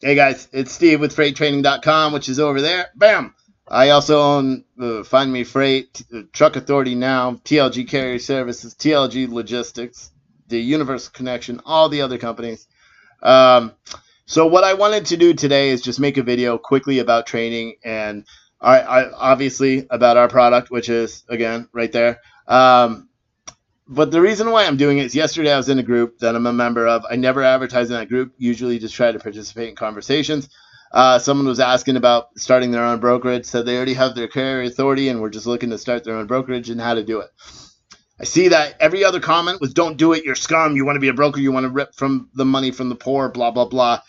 Hey guys, it's Steve with freighttraining.com, which is over there. Bam! I also own Find Me Freight, Truck Authority Now, TLG Carrier Services, TLG Logistics, the Universal Connection, all the other companies. So what I wanted to do today is just make a video quickly about training and I obviously about our product, which is, again, right there. But the reason why I'm doing it is yesterday I was in a group that I'm a member of. I never advertise in that group, usually just try to participate in conversations. Someone was asking about starting their own brokerage, said they already have their carrier authority and we're just looking to start their own brokerage and how to do it. I see that every other comment was, don't do it, you're scum, you want to be a broker, you want to rip from the money from the poor, blah, blah, blah.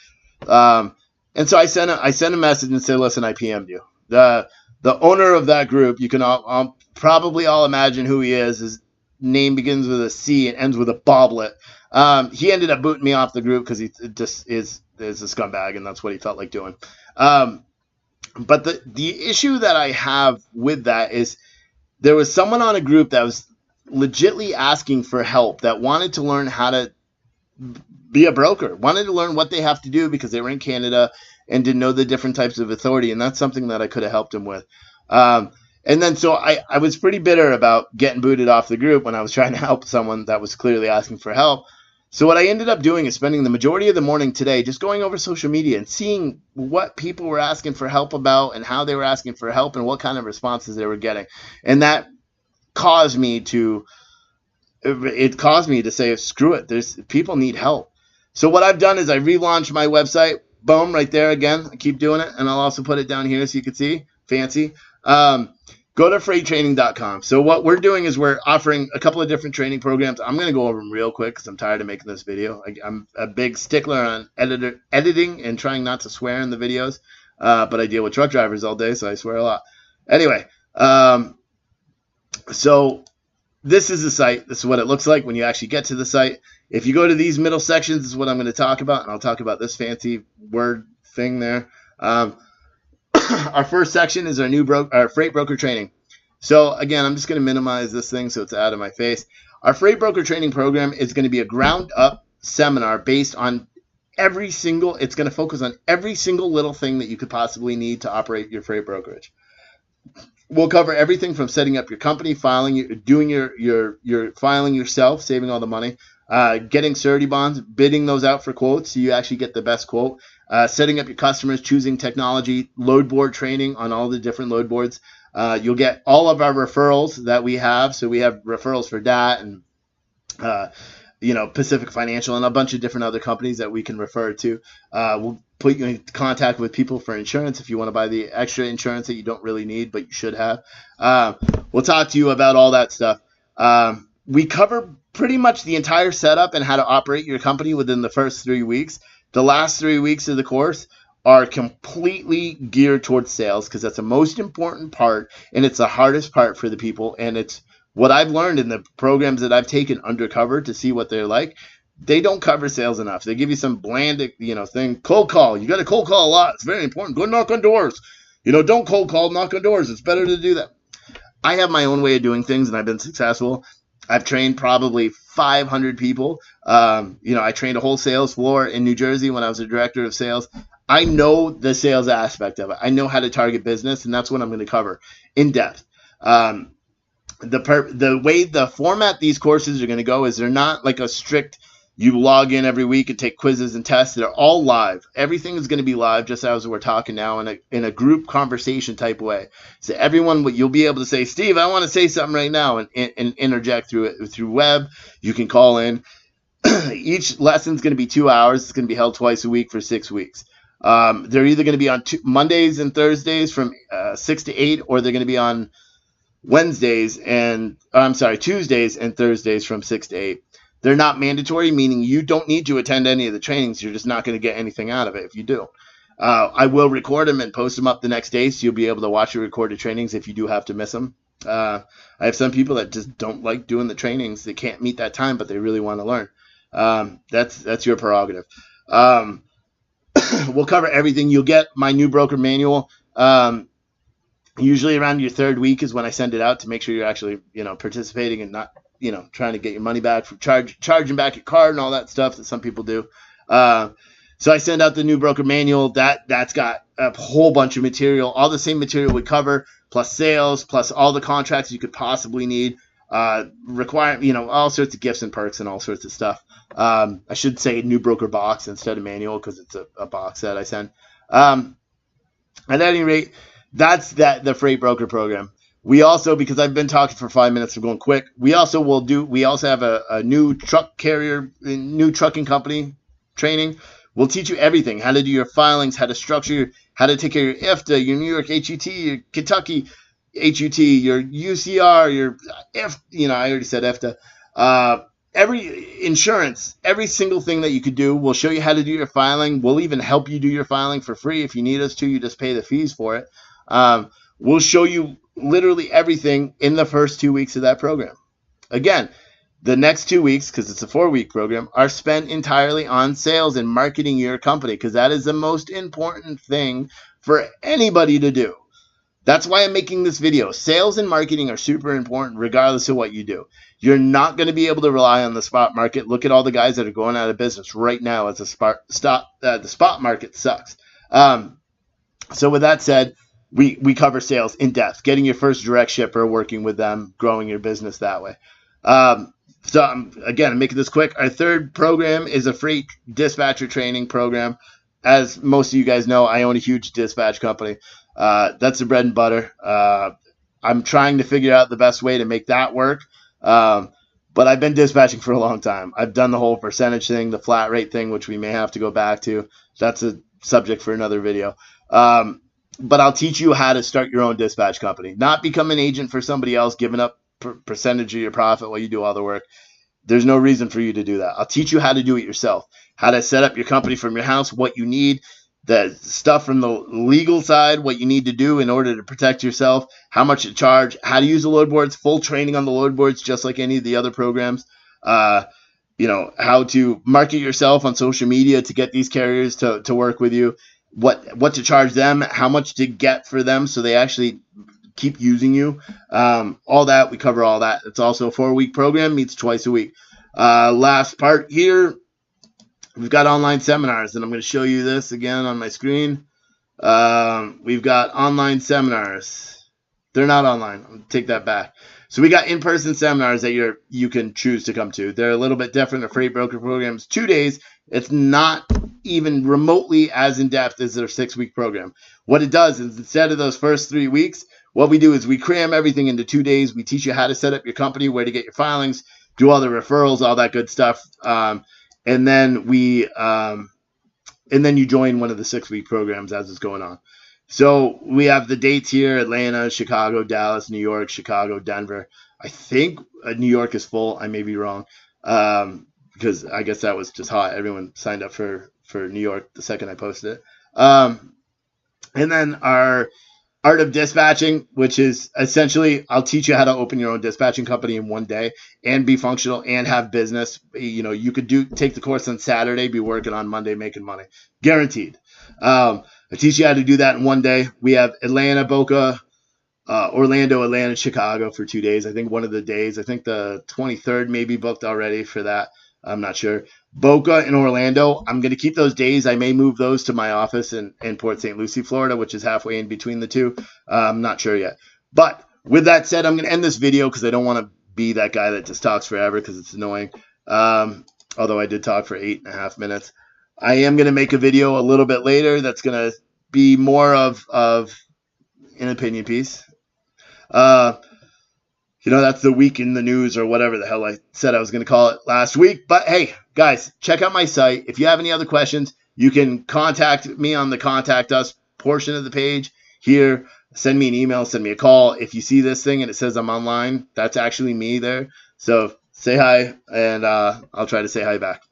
And so I sent a message and said, listen, I PM'd you. The owner of that group, you can probably all imagine who he is. His name begins with a C and ends with a boblet. He ended up booting me off the group because he just is a scumbag, and that's what he felt like doing. But the issue that I have with that is there was someone on a group that was legitly asking for help, that wanted to learn how to be a broker, wanted to learn what they have to do because they were in Canada and didn't know the different types of authority, and that's something that I could have helped him with. And then so I was pretty bitter about getting booted off the group when I was trying to help someone that was clearly asking for help. So what I ended up doing is spending the majority of the morning today just going over social media and seeing what people were asking for help about and how they were asking for help and what kind of responses they were getting. And that caused me to say, screw it, people need help. So what I've done is I relaunched my website. Boom, right there again. I keep doing it, and I'll also put it down here so you can see. Fancy. Go to freighttraining.com. So what we're doing is we're offering a couple of different training programs. I'm going to go over them real quick because I'm tired of making this video. I'm a big stickler on editing and trying not to swear in the videos, but I deal with truck drivers all day, so I swear a lot. Anyway, so this is the site. This is what it looks like when you actually get to the site. If you go to these middle sections, this is what I'm going to talk about, and I'll talk about this fancy word thing there. Our first section is our freight broker training. So again, I'm just going to minimize this thing so it's out of my face. Our freight broker training program is going to be a ground up seminar based on it's going to focus on every single little thing that you could possibly need to operate your freight brokerage. We'll cover everything from setting up your company, doing your filing yourself, saving all the money, getting surety bonds, bidding those out for quotes so you actually get the best quote, setting up your customers, choosing technology, load board training on all the different load boards. You'll get all of our referrals that we have. So we have referrals for DAT and Pacific Financial and a bunch of different other companies that we can refer to. We'll put you in contact with people for insurance if you want to buy the extra insurance that you don't really need, but you should have. We'll talk to you about all that stuff. We cover pretty much the entire setup and how to operate your company within the first 3 weeks. The last 3 weeks of the course are completely geared towards sales because that's the most important part, and it's the hardest part for the people, and it's what I've learned in the programs that I've taken undercover to see what they're like. They don't cover sales enough. They give you some bland, thing. Cold call. You got to cold call a lot. It's very important. Go knock on doors. Don't cold call, knock on doors. It's better to do that. I have my own way of doing things, and I've been successful. I've trained probably 500 people. I trained a whole sales floor in New Jersey when I was a director of sales. I know the sales aspect of it. I know how to target business, and that's what I'm going to cover in depth. The way the format these courses are going to go is they're not like a strict, you log in every week and take quizzes and tests. They're all live. Everything is going to be live, just as we're talking now in a group conversation type way. So you'll be able to say, Steve, I want to say something right now, and interject through web. You can call in. Each lesson is going to be 2 hours. It's going to be held twice a week for 6 weeks. They're either going to be on Mondays and Thursdays from 6 to 8, or they're going to be on Tuesdays and Thursdays from 6 to 8. They're not mandatory, meaning you don't need to attend any of the trainings. You're just not going to get anything out of it if you do. I will record them and post them up the next day, so you'll be able to watch the recorded trainings if you do have to miss them. I have some people that just don't like doing the trainings. They can't meet that time, but they really want to learn. That's your prerogative. We'll cover everything. You'll get my new broker manual. Usually around your third week is when I send it out to make sure you're actually, participating and not, trying to get your money back from charging back your card and all that stuff that some people do. So I send out the new broker manual. That's got a whole bunch of material, all the same material we cover, plus sales, plus all the contracts you could possibly need. Require, all sorts of gifts and perks and all sorts of stuff. I should say new broker box instead of manual because it's a box that I send. At any rate, that's the freight broker program. We also, because I've been talking for 5 minutes, we're going quick. We also have a new truck carrier, new trucking company training. We'll teach you everything: how to do your filings, how to structure, how to take care of your IFTA, your New York HUT, your Kentucky HUT, your UCR, your I already said IFTA. Every insurance, every single thing that you could do. We'll show you how to do your filing. We'll even help you do your filing for free if you need us to. You just pay the fees for it. We'll show you literally everything in the first 2 weeks of that program. Again, the next 2 weeks, because it's a 4-week program, are spent entirely on sales and marketing your company, because that is the most important thing for anybody to do. That's why I'm making this video. Sales and marketing are super important regardless of what you do. You're not going to be able to rely on the spot market. Look at all the guys that are going out of business right now as the spot market sucks. So with that said, we cover sales in depth, getting your first direct shipper, working with them, growing your business that way. So I'm making this quick. Our third program is a freight dispatcher training program. As most of you guys know, I own a huge dispatch company. That's the bread and butter. I'm trying to figure out the best way to make that work. But I've been dispatching for a long time. I've done the whole percentage thing, the flat rate thing, which we may have to go back to. That's a subject for another video. But I'll teach you how to start your own dispatch company, not become an agent for somebody else, giving up percentage of your profit while you do all the work. There's no reason for you to do that. I'll teach you how to do it yourself, how to set up your company from your house, what you need, the stuff from the legal side, what you need to do in order to protect yourself, how much to charge, how to use the load boards, full training on the load boards, just like any of the other programs. How to market yourself on social media to get these carriers to work with you, what to charge them, how much to get for them so they actually keep using you. All that, we cover all that. It's also a 4-week program, meets twice a week. Last part here, we've got online seminars, and I'm going to show you this again on my screen. We've got online seminars. They're not online. I'll take that back. So we got in-person seminars that you can choose to come to. They're a little bit different. The freight broker program's 2 days. It's not even remotely as in-depth as their 6-week program. What it does is, instead of those first 3 weeks, what we do is we cram everything into 2 days. We teach you how to set up your company, where to get your filings, do all the referrals, all that good stuff. And then you join one of the 6-week programs as it's going on. So we have the dates here: Atlanta, Chicago, Dallas, New York, Chicago, Denver. I think New York is full. I may be wrong, because I guess that was just hot. Everyone signed up for New York the second I posted it. And then our Art of Dispatching, which is essentially, I'll teach you how to open your own dispatching company in 1 day and be functional and have business. You could take the course on Saturday, be working on Monday, making money, guaranteed. I teach you how to do that in 1 day. We have Atlanta, Boca, Orlando, Atlanta, Chicago for 2 days. I think one of the days, I think the 23rd may be booked already for that. I'm not sure. Boca and Orlando, I'm going to keep those days. I may move those to my office in Port St. Lucie, Florida, which is halfway in between the two. I'm not sure yet. But with that said, I'm going to end this video because I don't want to be that guy that just talks forever, because it's annoying. Although I did talk for 8.5 minutes. I am going to make a video a little bit later that's going to be more of an opinion piece. That's the week in the news, or whatever the hell I said I was going to call it last week. But hey, guys, check out my site. If you have any other questions, you can contact me on the Contact Us portion of the page here. Send me an email, send me a call. If you see this thing and it says I'm online, that's actually me there. So say hi, and I'll try to say hi back.